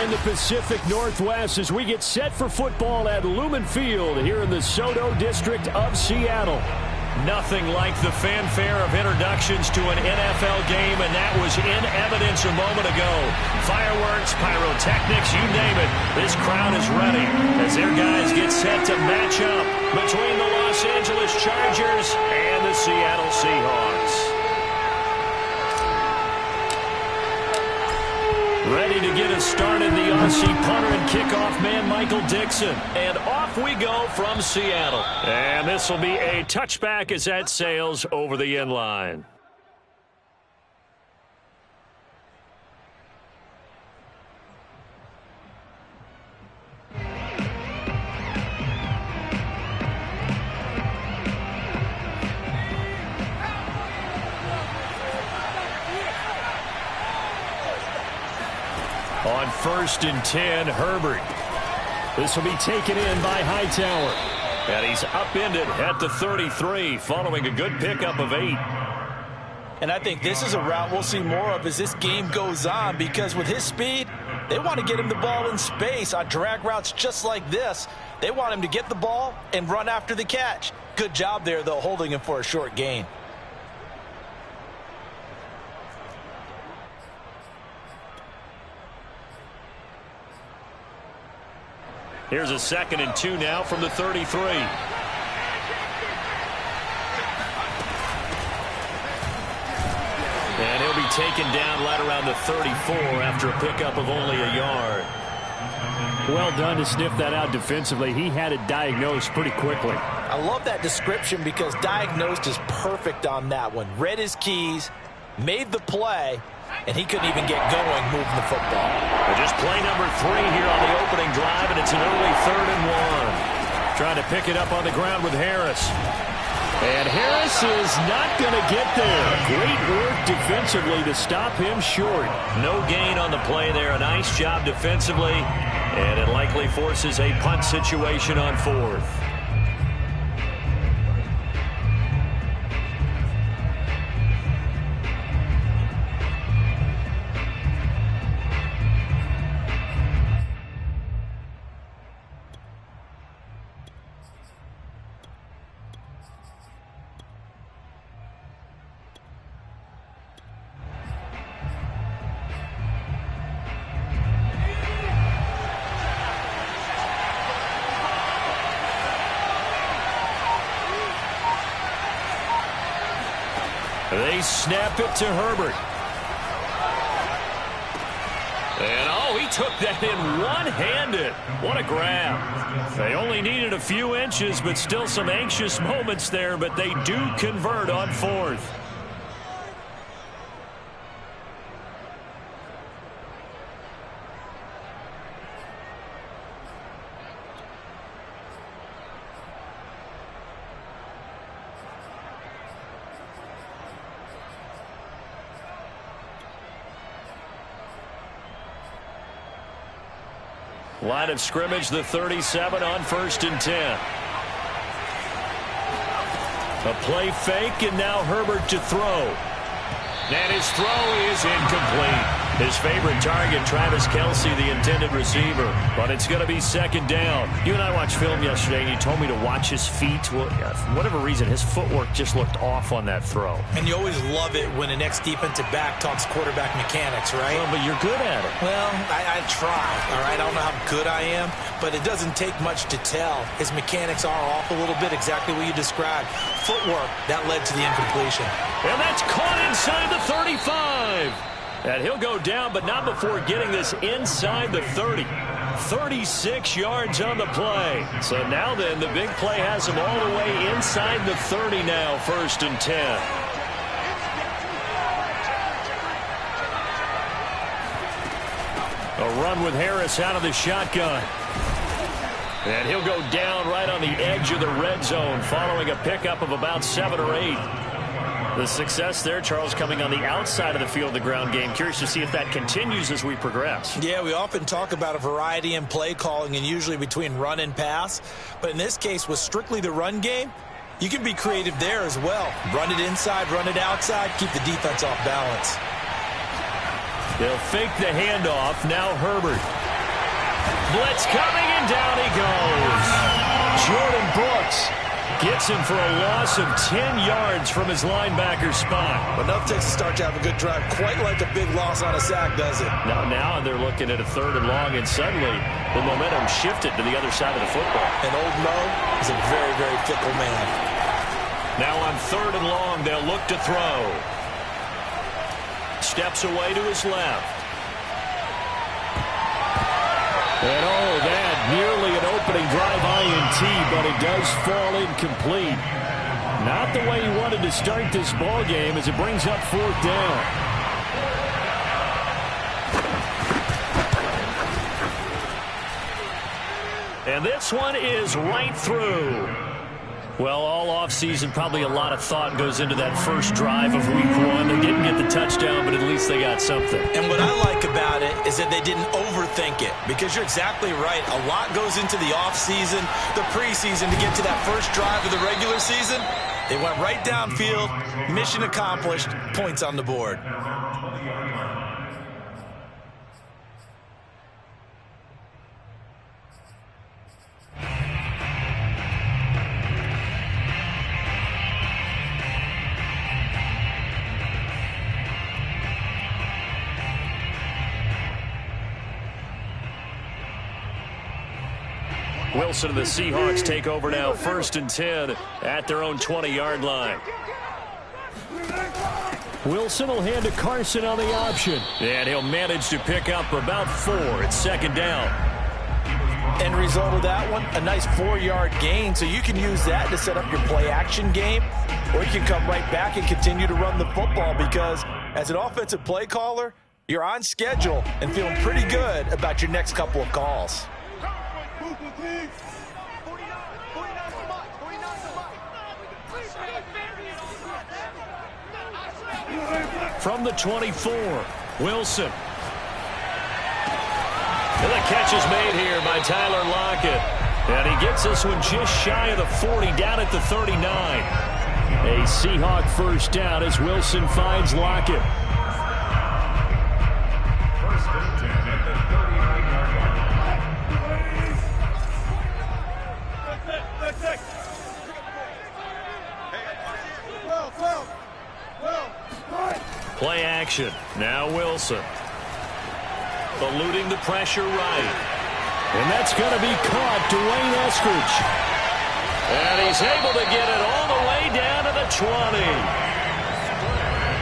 in the Pacific Northwest as we get set for football at Lumen Field here in the SoDo district of Seattle. Nothing like the fanfare of introductions to an NFL game, and that was in evidence a moment ago. Fireworks, pyrotechnics, you name it. This crowd is ready as their guys get set to match up between the Los Angeles Chargers and the Seattle Seahawks. Ready to get us started, the Aussie punter and kickoff man, Michael Dixon. And off we go from Seattle. And this will be a touchback as that sails over the end line. On 1st and 10, Herbert. This will be taken in by Hightower. And he's upended at the 33 following a good pickup of 8. And I think this is a route we'll see more of as this game goes on, because with his speed, they want to get him the ball in space on drag routes just like this. They want him to get the ball and run after the catch. Good job there, though, holding him for a short gain. Here's a 2nd and 2 now from the 33. And he'll be taken down right around the 34 after a pickup of only a yard. Well done to sniff that out defensively. He had it diagnosed pretty quickly. I love that description because diagnosed is perfect on that one. Read his keys, made the play, and he couldn't even get going moving the football. Well, just play number 3 here on the opening drive, and it's an early 3rd and 1. Trying to pick it up on the ground with Harris. And Harris is not going to get there. Great work defensively to stop him short. No gain on the play there. A nice job defensively, and it likely forces a punt situation on 4th. They snap it to Herbert. And, oh, he took that in one-handed. What a grab. They only needed a few inches, but still some anxious moments there, but they do convert on 4th. Line of scrimmage, the 37 on 1st and 10. A play fake, and now Herbert to throw. And his throw is incomplete. His favorite target, Travis Kelce, the intended receiver. But it's going to be 2nd down. You and I watched film yesterday, and you told me to watch his feet. Well, for whatever reason, his footwork just looked off on that throw. And you always love it when an ex-defensive back talks quarterback mechanics, right? Well, but you're good at it. Well, I try, all right? I don't know how good I am, but it doesn't take much to tell. His mechanics are off a little bit, exactly what you described. Footwork, that led to the incompletion. And that's caught inside the 35. And he'll go down, but not before getting this inside the 30. 36 yards on the play. So now then, the big play has him all the way inside the 30 now, 1st and 10. A run with Harris out of the shotgun. And he'll go down right on the edge of the red zone following a pickup of about 7 or 8. The success there, Charles, coming on the outside of the field, the ground game. Curious to see if that continues as we progress. Yeah, we often talk about a variety in play calling and usually between run and pass. But in this case, with strictly the run game, you can be creative there as well. Run it inside, run it outside, keep the defense off balance. They'll fake the handoff. Now Herbert. Blitz coming, and down he goes. Jordan Brooks gets him for a loss of 10 yards from his linebacker spot. Enough takes to start to have a good drive, quite like a big loss on a sack, does it? Now they're looking at a 3rd and long, and suddenly the momentum shifted to the other side of the football. And old Mo is a very, very fickle man. Now on 3rd and long, they'll look to throw. Steps away to his left. And that nearly an opening drive INT, but it does fall incomplete. Not the way he wanted to start this ball game as it brings up 4th down. And this one is right through. Well, all offseason, probably a lot of thought goes into that first drive of week 1. They didn't get the touchdown, but at least they got something. And what I like about it is that they didn't overthink it, because you're exactly right. A lot goes into the offseason, the preseason, to get to that first drive of the regular season. They went right downfield, mission accomplished, points on the board. Wilson and the Seahawks take over now, 1st and 10 at their own 20-yard line. Wilson will hand to Carson on the option. And he'll manage to pick up about 4. It's 2nd down. End result of that one, a nice 4-yard gain, so you can use that to set up your play-action game, or you can come right back and continue to run the football, because as an offensive play caller, you're on schedule and feeling pretty good about your next couple of calls. From the 24, Wilson. And the catch is made here by Tyler Lockett. And he gets this one just shy of the 40, down at the 39. A Seahawk 1st down as Wilson finds Lockett. Play action. Now Wilson. Eluding the pressure right. And that's going to be caught. Dwayne Eskridge. And he's able to get it all the way down to the 20.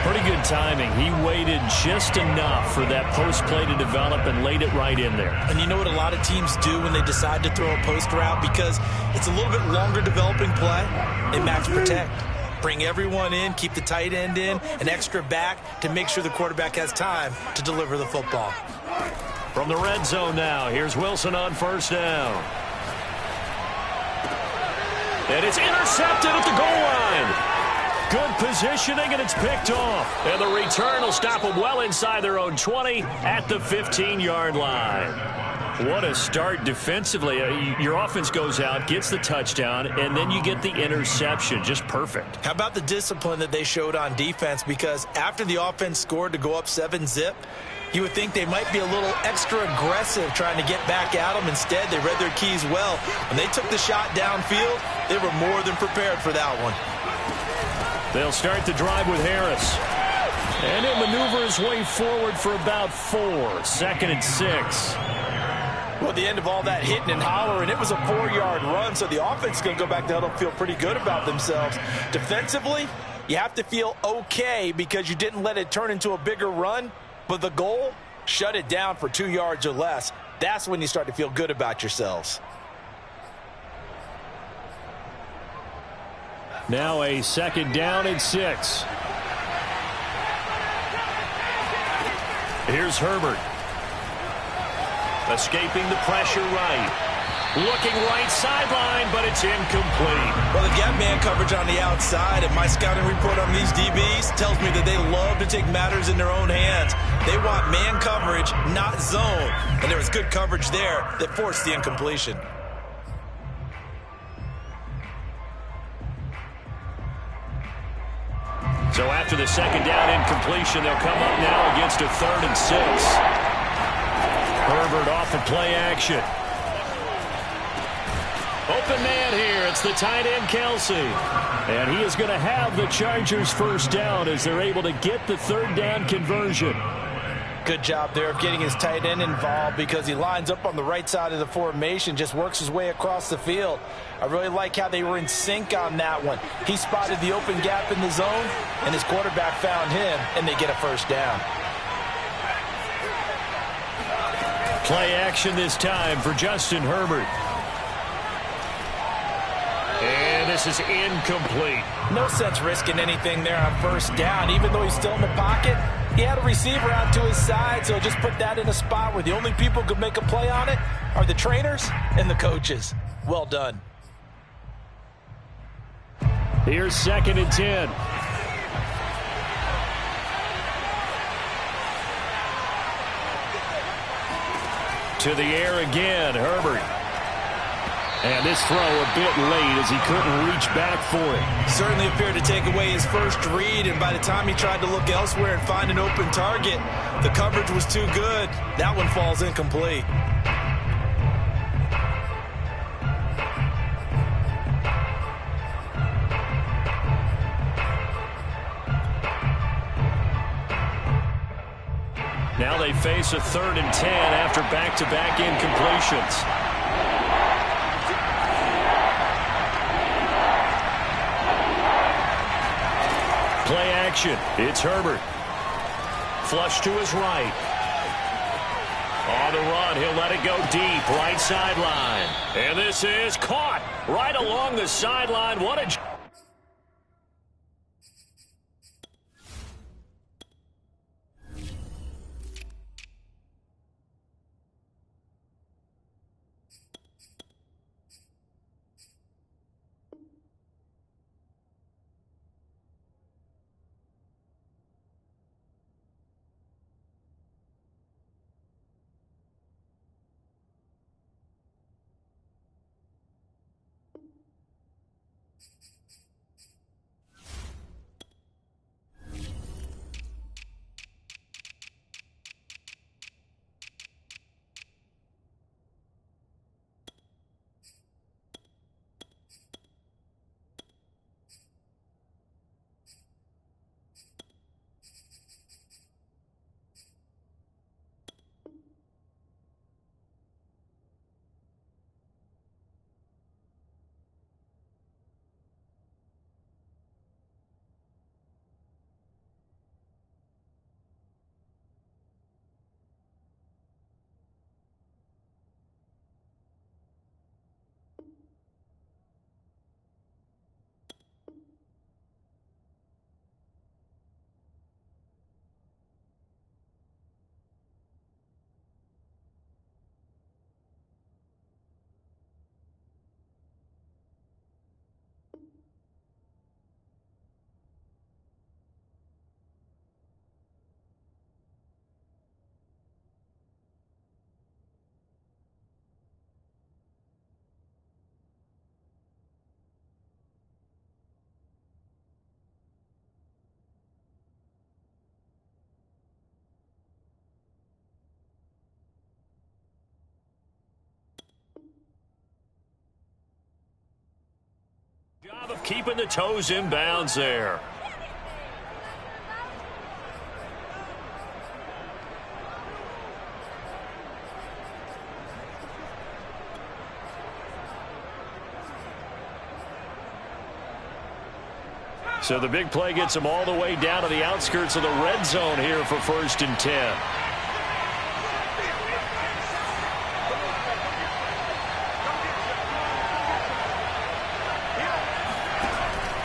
Pretty good timing. He waited just enough for that post play to develop and laid it right in there. And you know what a lot of teams do when they decide to throw a post route? Because it's a little bit longer developing play, they max protect. Bring everyone in, keep the tight end in, an extra back to make sure the quarterback has time to deliver the football. From the red zone now, here's Wilson on 1st down. And it's intercepted at the goal line. Good positioning, and it's picked off. And the return will stop them well inside their own 20 at the 15-yard line. What a start defensively. Your offense goes out, gets the touchdown, and then you get the interception. Just perfect. How about the discipline that they showed on defense? Because after the offense scored to go up 7-zip, you would think they might be a little extra aggressive trying to get back at them. Instead, they read their keys well. When they took the shot downfield, they were more than prepared for that one. They'll start the drive with Harris. And he'll maneuver his way forward for about 4. 2nd and 6. Well, at the end of all that hitting and hollering, it was a 4-yard run, so the offense is going to go back there and feel pretty good about themselves. Defensively, you have to feel okay because you didn't let it turn into a bigger run, but the goal, shut it down for 2 yards or less. That's when you start to feel good about yourselves. Now a 2nd down and 6. Here's Herbert. Escaping the pressure right. Looking right sideline, but it's incomplete. Well, the gap man coverage on the outside, and my scouting report on these DBs tells me that they love to take matters in their own hands. They want man coverage, not zone. And there was good coverage there that forced the incompletion. So after the 2nd down incompletion, they'll come up now against a 3rd and 6. Herbert off of play action. Open man here. It's the tight end, Kelsey. And he is going to have the Chargers first down as they're able to get the third down conversion. Good job there of getting his tight end involved because he lines up on the right side of the formation, just works his way across the field. I really like how they were in sync on that one. He spotted the open gap in the zone, and his quarterback found him, and they get a first down. Play action this time for Justin Herbert. And this is incomplete. No sense risking anything there on first down. Even though he's still in the pocket, he had a receiver out to his side, so just put that in a spot where the only people who could make a play on it are the trainers and the coaches. Well done. Here's 2nd and 10. To the air again, Herbert. And this throw a bit late as he couldn't reach back for it. Certainly appeared to take away his first read, and by the time he tried to look elsewhere and find an open target, the coverage was too good. That one falls incomplete. Now they face a 3rd and 10 after back-to-back incompletions. Play action. It's Herbert. Flush to his right. On the run, he'll let it go deep. Right sideline. And this is caught right along the sideline. What a... Job of keeping the toes in bounds there. So the big play gets him all the way down to the outskirts of the red zone here for 1st and 10.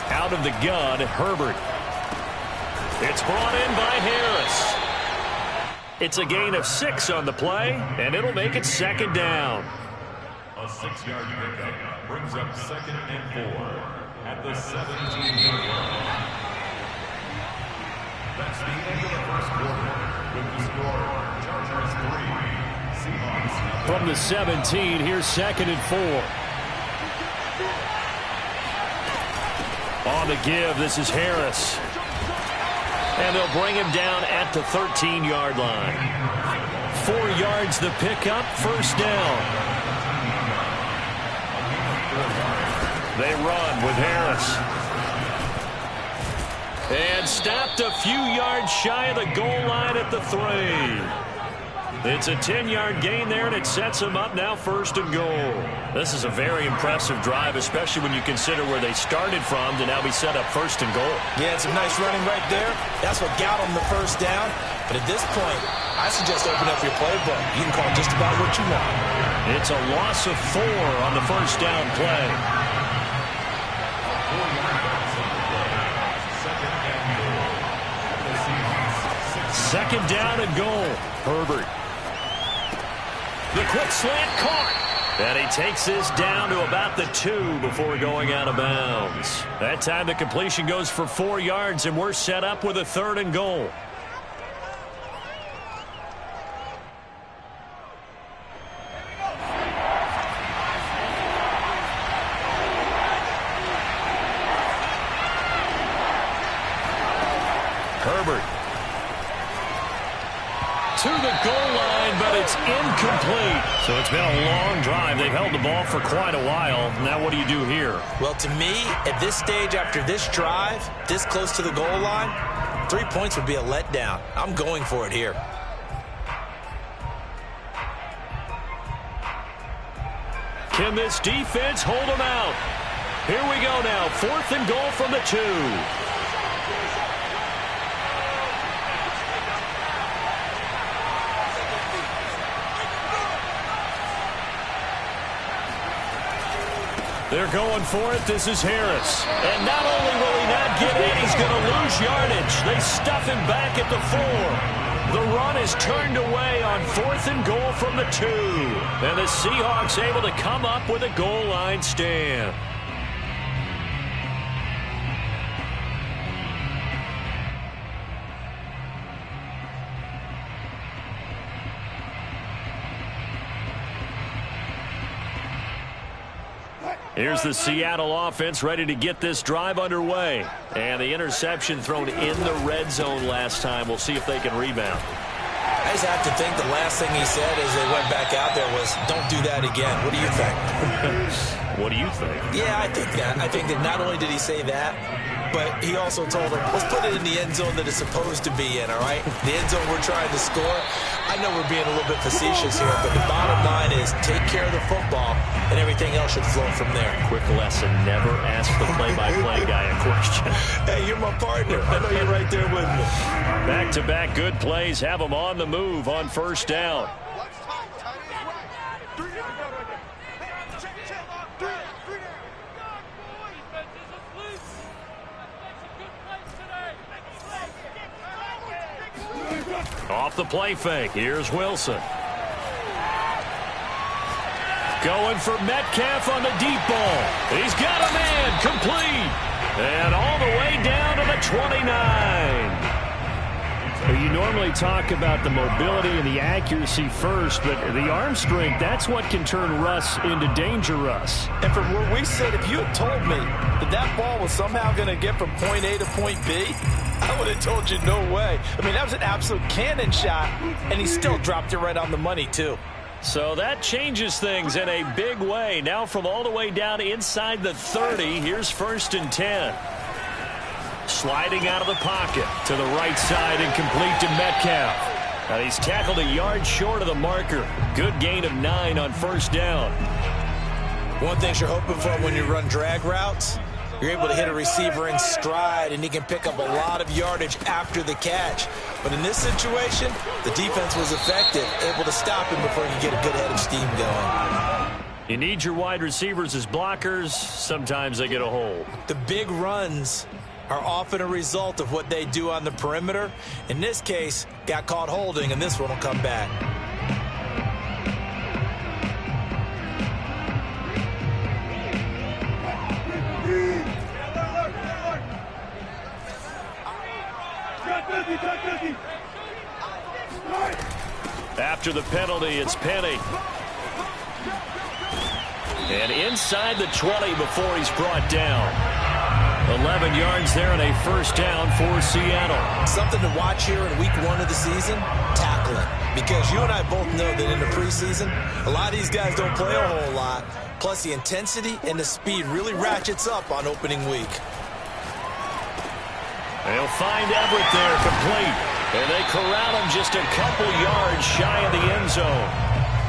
Out of the gun, Herbert. It's brought in by Harris. It's a gain of 6 on the play, and it'll make it 2nd down. A 6-yard pickup brings up 2nd and 4 at the 17-yard line. That's the end of the first quarter with the score Chargers 3, Seahawks. From the 17, here's 2nd and 4. On the give, this is Harris. And they'll bring him down at the 13-yard line. 4 yards the pickup, first down. They run with Harris. And stopped a few yards shy of the goal line at the 3. It's a 10-yard gain there, and it sets them up now first and goal. This is a very impressive drive, especially when you consider where they started from to now be set up first and goal. Yeah, some nice running right there. That's what got them the first down. But at this point, I suggest open up your playbook. You can call just about what you want. It's a loss of 4 on the first down play. Second down and goal. Herbert. The quick slant caught. And he takes this down to about the 2 before going out of bounds. That time the completion goes for 4 yards, and we're set up with a 3rd and goal. Herbert. To the goal line, but it's incomplete. So it's been a long drive. They've held the ball for quite a while. Now what do you do here? Well, to me, at this stage after this drive, this close to the goal line, 3 points would be a letdown. I'm going for it here. Can this defense hold them out? Here we go now. 4th and goal from the 2. They're going for it. This is Harris. And not only will he not get in, he's going to lose yardage. They stuff him back at the 4. The run is turned away on 4th and goal from the 2. And the Seahawks able to come up with a goal line stand. Here's the Seattle offense ready to get this drive underway. And the interception thrown in the red zone last time. We'll see if they can rebound. I just have to think the last thing he said as they went back out there was, don't do that again. What do you think? What do you think? Yeah, I think that. I think that not only did he say that, but he also told him, let's put it in the end zone that it's supposed to be in, all right? The end zone we're trying to score. I know we're being a little bit facetious here, but the bottom line is take care of the football, and everything else should flow from there. Quick lesson, never ask the play-by-play guy a question. Hey, you're my partner. I know you're right there with me. Back-to-back good plays have them on the move on first down. Off the play fake. Here's Wilson. Going for Metcalf on the deep ball. He's got a man. Complete. And all the way down to the 29. You normally talk about the mobility and the accuracy first, but the arm strength, that's what can turn Russ into danger Russ. And from where we sit, if you had told me that that ball was somehow going to get from point A to point B, I would have told you no way. I mean, that was an absolute cannon shot, and he still dropped it right on the money, too. So that changes things in a big way. Now from all the way down inside the 30, here's 1st and 10. Sliding out of the pocket to the right side and complete to Metcalf. Now he's tackled a yard short of the marker. Good gain of 9 on first down. One thing you're hoping for when you run drag routes, you're able to hit a receiver in stride, and he can pick up a lot of yardage after the catch. But in this situation, the defense was effective, able to stop him before you get a good head of steam going. You need your wide receivers as blockers. Sometimes they get a hold. The big runs are often a result of what they do on the perimeter. In this case, got caught holding, and this one will come back. After the penalty, it's Penny. And inside the 20 before he's brought down. 11 yards there and a first down for Seattle. Something to watch here in week 1 of the season, tackling. Because you and I both know that in the preseason, a lot of these guys don't play a whole lot. Plus, the intensity and the speed really ratchets up on opening week. They'll find Everett there, complete. And they corral him just a couple yards shy of the end zone.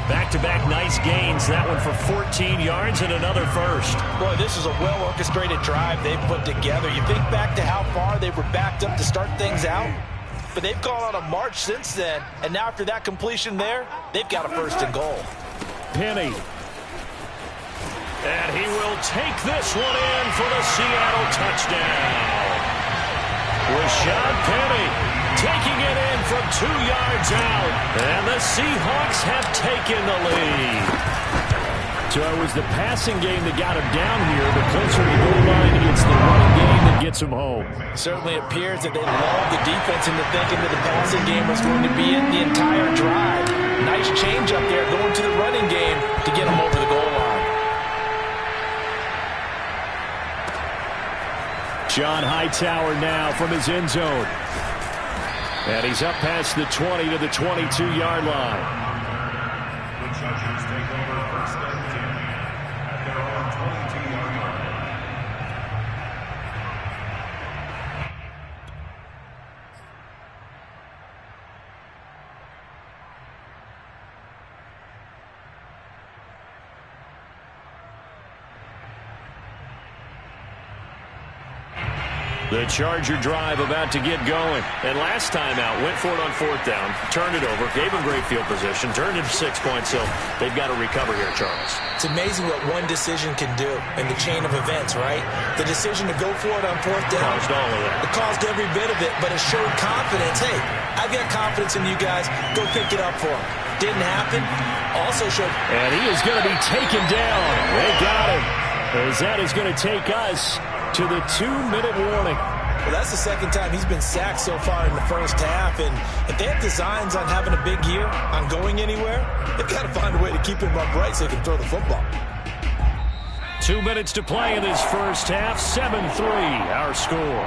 Back-to-back nice gains. That one for 14 yards and another first. Boy, this is a well-orchestrated drive they've put together. You think back to how far they were backed up to start things out, but they've gone on a march since then, and now after that completion there, they've got a first and goal. Penny. And he will take this one in for the Seattle touchdown. Rashad Penny taking it in from 2 yards out. And the Seahawks have taken the lead. So it was the passing game that got him down here. The closer to the goal line, it's the running game that gets him home. Certainly appears that they love the defense into thinking that the passing game was going to be in the entire drive. Nice change up there going to the running game to get him over the goal line. John Hightower now from his end zone. And he's up past the 20 to the 22-yard line. The Chargers take over first and 10 at their own 22-yard line. The Charger drive about to get going. And last time out, went for it on 4th down, turned it over, gave him great field position, turned it to 6 points, so they've got to recover here, Charles. It's amazing what one decision can do in the chain of events, right? The decision to go for it on 4th down. Caused all of that. It caused every bit of it, but it showed confidence. Hey, I've got confidence in you guys. Go pick it up for him. Didn't happen. Also showed... And he is going to be taken down. They got him. As that is going to take us to the 2-minute warning. Well, that's the second time he's been sacked so far in the first half. And if they have designs on having a big year, on going anywhere, they've got to find a way to keep him upright so he can throw the football. 2 minutes to play in this first half. 7-3, our score.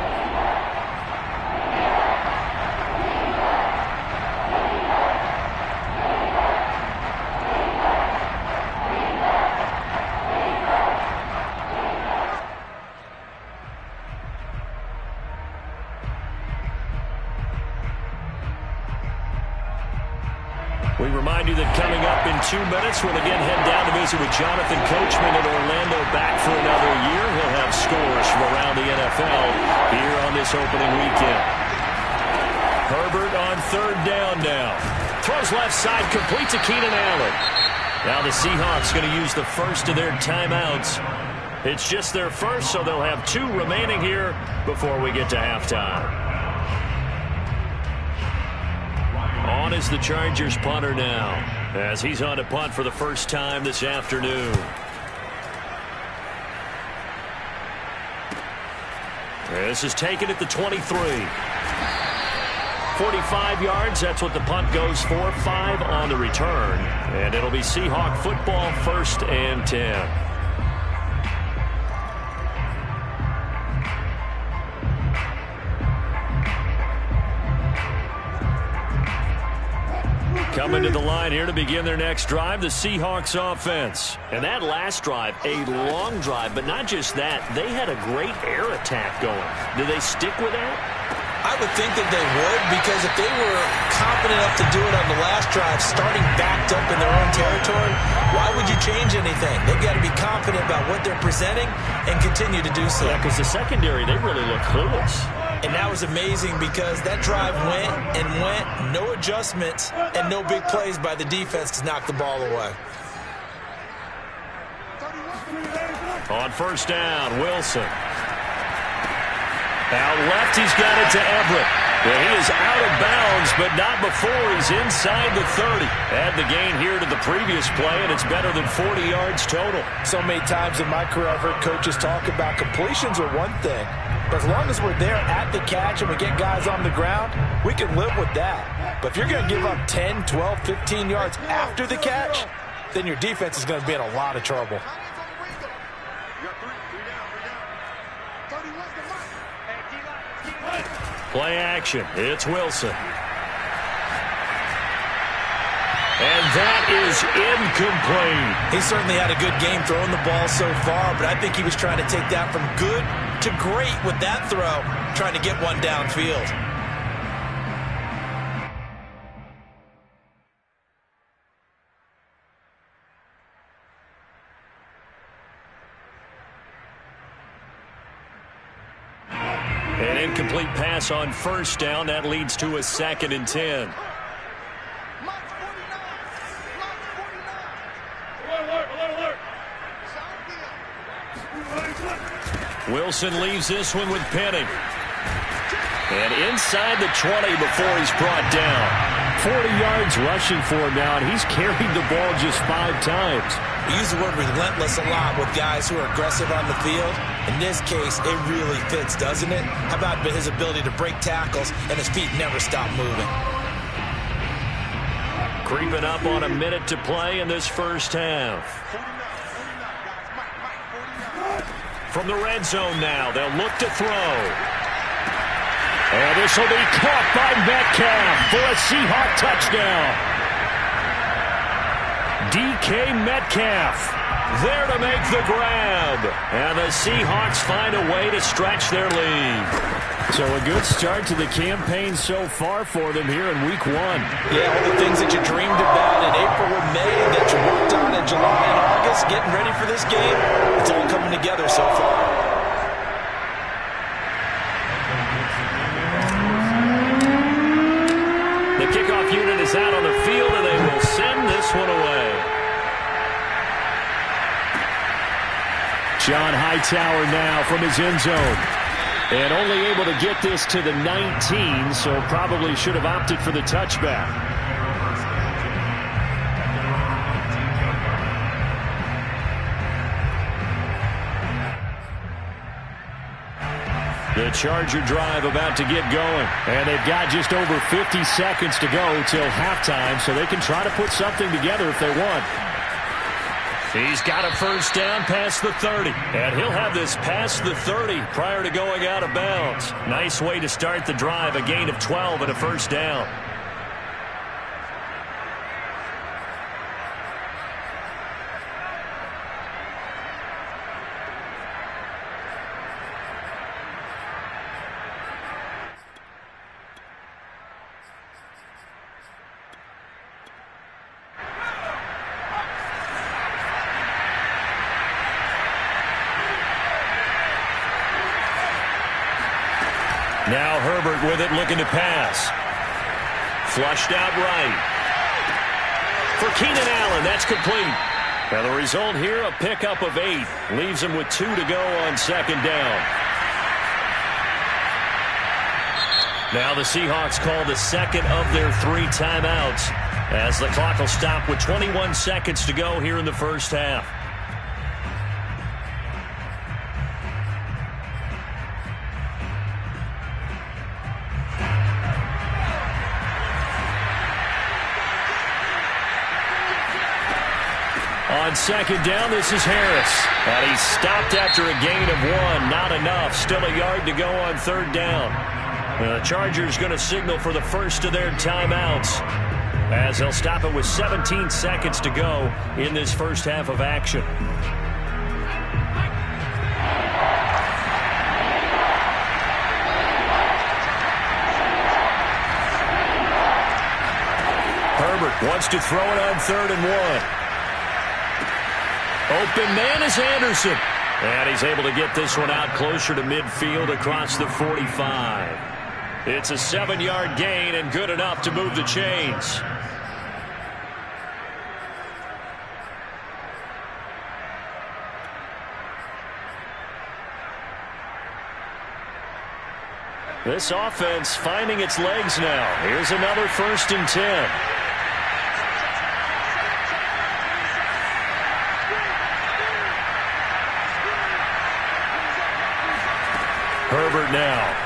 We remind you that coming up in 2 minutes, we'll again head down to visit with Jonathan Coachman in Orlando, back for another year. He'll have scores from around the NFL here on this opening weekend. Herbert on 3rd down now. Throws left side, complete to Keenan Allen. Now the Seahawks going to use the first of their timeouts. It's just their first, so they'll have 2 remaining here before we get to halftime. On is the Chargers punter now, as he's on to punt for the first time this afternoon. This is taken at the 23. 45 yards, that's what the punt goes for. 5 on the return, and it'll be Seahawk football, 1st and 10. Coming to the line here to begin their next drive, the Seahawks offense. And that last drive, a long drive, but not just that. They had a great air attack going. Do they stick with that? I would think that they would, because if they were confident enough to do it on the last drive, starting backed up in their own territory, why would you change anything? They've got to be confident about what they're presenting and continue to do so. Yeah, because the secondary, they really look clueless. And that was amazing because that drive went and went, no adjustments, and no big plays by the defense to knock the ball away. On 1st down, Wilson. Out left, he's got it to Everett. Well, he is out of bounds, but not before he's inside the 30. Add the gain here to the previous play, and it's better than 40 yards total. So many times in my career, I've heard coaches talk about completions are one thing. But as long as we're there at the catch and we get guys on the ground, we can live with that. But if you're going to give up 10, 12, 15 yards after the catch, then your defense is going to be in a lot of trouble. Play action. It's Wilson. And that is incomplete. He certainly had a good game throwing the ball so far, but I think he was trying to take that from good to great with that throw, trying to get one downfield. An incomplete pass on first down. That leads to a 2nd and 10. Wilson leaves this one with Penning. And inside the 20 before he's brought down. 40 yards rushing for him now, and he's carried the ball just 5 times. We use the word relentless a lot with guys who are aggressive on the field. In this case, it really fits, doesn't it? How about his ability to break tackles and his feet never stop moving? Creeping up on a minute to play in this first half. From the red zone now, they'll look to throw. And this will be caught by Metcalf for a Seahawk touchdown. DK Metcalf there to make the grab. And the Seahawks find a way to stretch their lead. So a good start to the campaign so far for them here in week 1. Yeah, all the things that you dreamed about in April and May that you worked on in July and August, getting ready for this game, it's all coming together so far. The kickoff unit is out on the field, and they will send this one away. John Hightower now from his end zone. And only able to get this to the 19, so probably should have opted for the touchback. The Charger drive about to get going. And they've got just over 50 seconds to go till halftime, so they can try to put something together if they want. He's got a first down past the 30. And he'll have this past the 30 prior to going out of bounds. Nice way to start the drive. A gain of 12 and a first down. Now Herbert with it, looking to pass. Flushed out right. For Keenan Allen, that's complete. Now the result here, a pickup of 8. Leaves him with 2 to go on second down. Now the Seahawks call the second of their 3 timeouts, as the clock will stop with 21 seconds to go here in the first half. On second down, this is Harris. And he's stopped after a gain of 1. Not enough. Still a yard to go on third down. The Chargers going to signal for the first of their timeouts, as they'll stop it with 17 seconds to go in this first half of action. Herbert wants to throw it on 3rd and 1. Open man is Anderson. And he's able to get this one out closer to midfield across the 45. It's a 7-yard gain and good enough to move the chains. This offense finding its legs now. Here's another 1st and 10. Herbert now.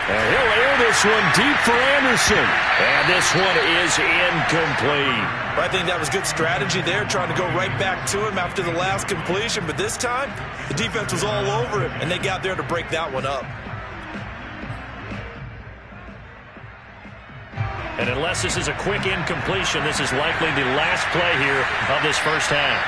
And he'll air this one deep for Anderson. And this one is incomplete. I think that was good strategy there, trying to go right back to him after the last completion. But this time, the defense was all over him, and they got there to break that one up. And unless this is a quick incompletion, this is likely the last play here of this first half.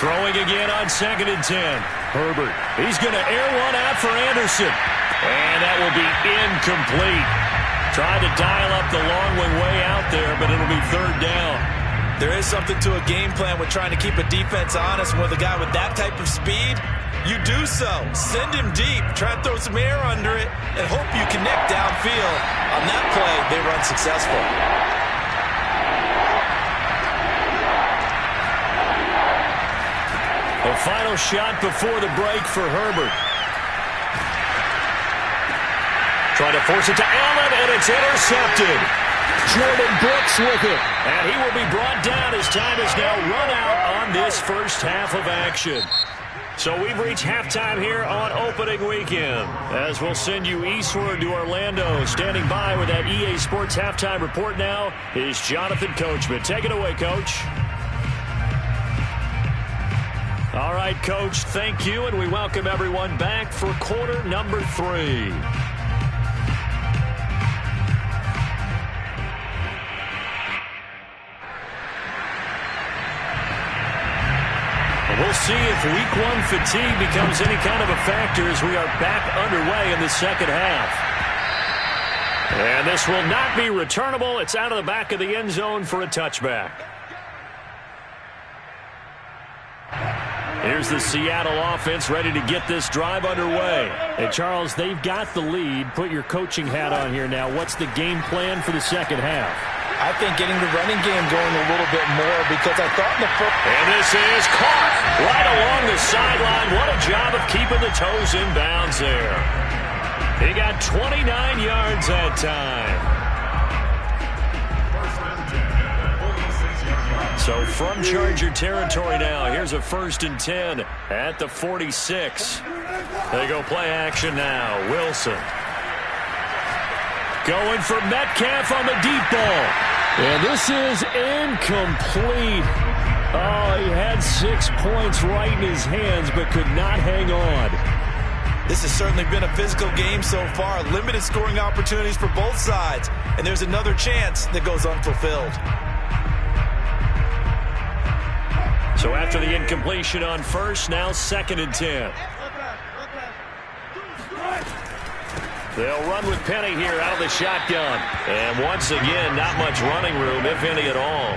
Throwing again on 2nd and 10. Herbert. He's going to air one out for Anderson. And that will be incomplete. Tried to dial up the long one way out there, but it'll be 3rd down. There is something to a game plan with trying to keep a defense honest. With a guy with that type of speed, you do so. Send him deep. Try to throw some air under it and hope you connect downfield. On that play, they run successful. The final shot before the break for Herbert. Trying to force it to Allen, and it's intercepted. Jordan Brooks with it. And he will be brought down as time is now run out on this first half of action. So we've reached halftime here on opening weekend. As we'll send you eastward to Orlando. Standing by with that EA Sports halftime report now is Jonathan Coachman. Take it away, Coach. All right, Coach, thank you, and we welcome everyone back for quarter number 3. We'll see if week 1 fatigue becomes any kind of a factor as we are back underway in the second half. And this will not be returnable. It's out of the back of the end zone for a touchback. Here's the Seattle offense ready to get this drive underway. And, Charles, they've got the lead. Put your coaching hat on here now. What's the game plan for the second half? I think getting the running game going a little bit more because I thought in the first... And this is caught right along the sideline. What a job of keeping the toes in bounds there. He got 29 yards that time. So from Charger territory now, here's a 1st and 10 at the 46. They go play action now. Wilson. Going for Metcalf on the deep ball. And this is incomplete. Oh, he had 6 points right in his hands but could not hang on. This has certainly been a physical game so far. Limited scoring opportunities for both sides. And there's another chance that goes unfulfilled. So after the incompletion on 1st, now 2nd and 10. They'll run with Penny here out of the shotgun. And once again, not much running room, if any at all.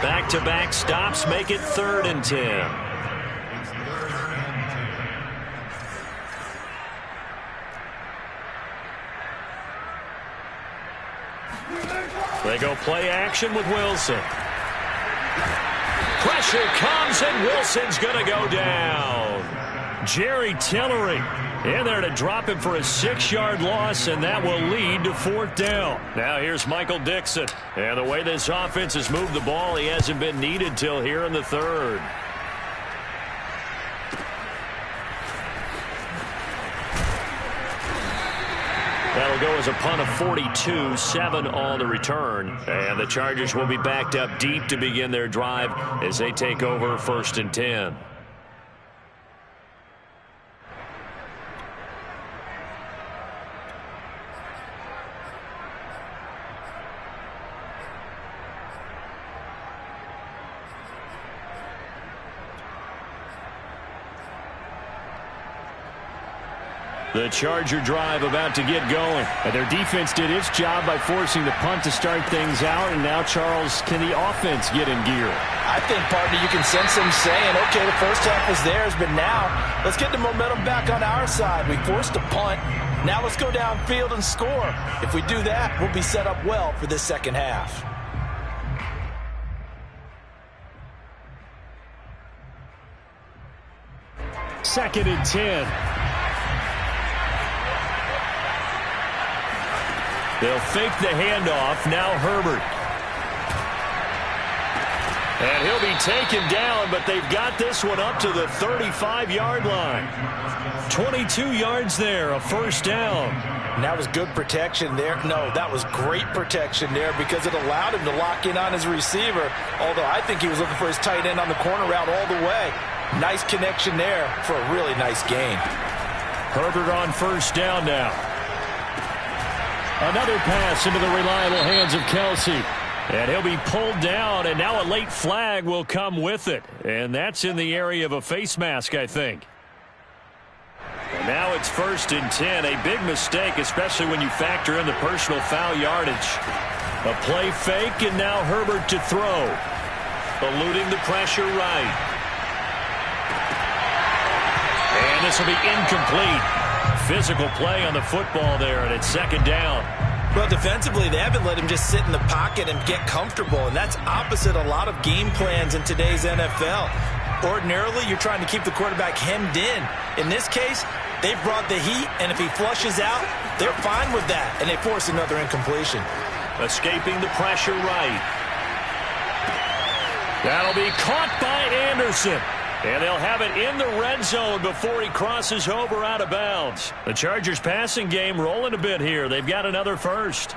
Back-to-back stops make it 3rd and 10. They go play action with Wilson. Pressure comes, and Wilson's going to go down. Jerry Tillery in there to drop him for a 6-yard loss, and that will lead to 4th down. Now here's Michael Dixon. And the way this offense has moved the ball, he hasn't been needed till here in the 3rd. That'll go as a punt of 42, 7 on the return. And the Chargers will be backed up deep to begin their drive as they take over 1st and 10. The Charger drive about to get going. And their defense did its job by forcing the punt to start things out. And now, Charles, can the offense get in gear? I think, partner, you can sense them saying, okay, the first half was theirs, but now let's get the momentum back on our side. We forced a punt. Now let's go downfield and score. If we do that, we'll be set up well for this second half. Second and 10. They'll fake the handoff. Now Herbert. And he'll be taken down, but they've got this one up to the 35-yard line. 22 yards there, a first down. And that was good protection there. No, that was great protection there because it allowed him to lock in on his receiver, although I think he was looking for his tight end on the corner route all the way. Nice connection there for a really nice gain. Herbert on first down now. Another pass into the reliable hands of Kelsey. And he'll be pulled down, and now a late flag will come with it. And that's in the area of a face mask, I think. And now it's 1st and 10. A big mistake, especially when you factor in the personal foul yardage. A play fake, and now Herbert to throw. Eluding the pressure right. And this will be incomplete. Physical play on the football there, and it's 2nd down. Well, defensively, they haven't let him just sit in the pocket and get comfortable, and that's opposite a lot of game plans in today's NFL. Ordinarily, you're trying to keep the quarterback hemmed in. In this case, they've brought the heat, and if he flushes out, they're fine with that, and they force another incompletion. Escaping the pressure right. That'll be caught by Anderson. And they'll have it in the red zone before he crosses over out of bounds. The Chargers passing game rolling a bit here. They've got another first.